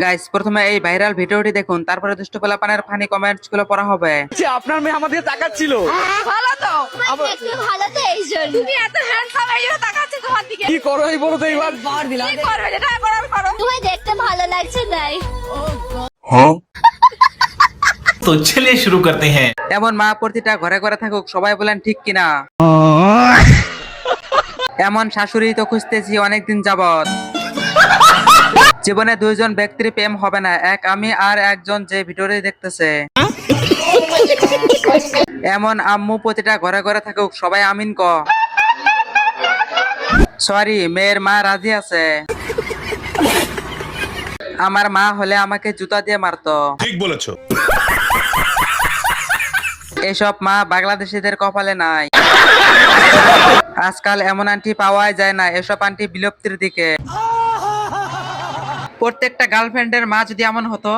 Guys, প্রথমে এই viral ভিডিওটি দেখুন, তারপরে দুষ্ট পোলাপানের ফানি কমেন্টস গুলো পড়া হবে। আপনার মেয়ে আমাদের তাকাচ্ছিল। ভালো তো দেখতে ভালো তো এই জন্য তুমি এত হ্যান্ডসাম এই জন্য তাকাচ্ছি তোমার দিকে। কি করো এই বলো তো এইবার। কি করবে যেটা করার করো। তুমি দেখতে ভালো লাগছে তাই। तो चलिए शुरू करते हैं। এমন মা প্রতিটা ঘরে ঘরে থাকুক, সবাই বলেন ঠিক কিনা। এমন শাশুড়ি তো খুঁজতেছি অনেকদিন যাবত। জীবনে দুইজন ব্যক্তির প্রেম হবে না, এক আমি আর একজন যে ভিডিওটি দেখতেছে। এমন আম্মু প্রতিটা ঘরে ঘরে থাকুক, সবাই আমিন ক। সরি, মেয়ের মা রাজি আছে। আমার মা হলে আমাকে জুতা দিয়ে মারতো। ঠিক বলেছো। এসব মা বাংলাদেশিদের কপালে নাই। আজকাল এমন আন্টি পাওয়াই যায় না, এসব আন্টি বিলুপ্তির দিকে। প্রত্যেকটা গার্লফ্রেন্ডের মা যদি এমন হতো।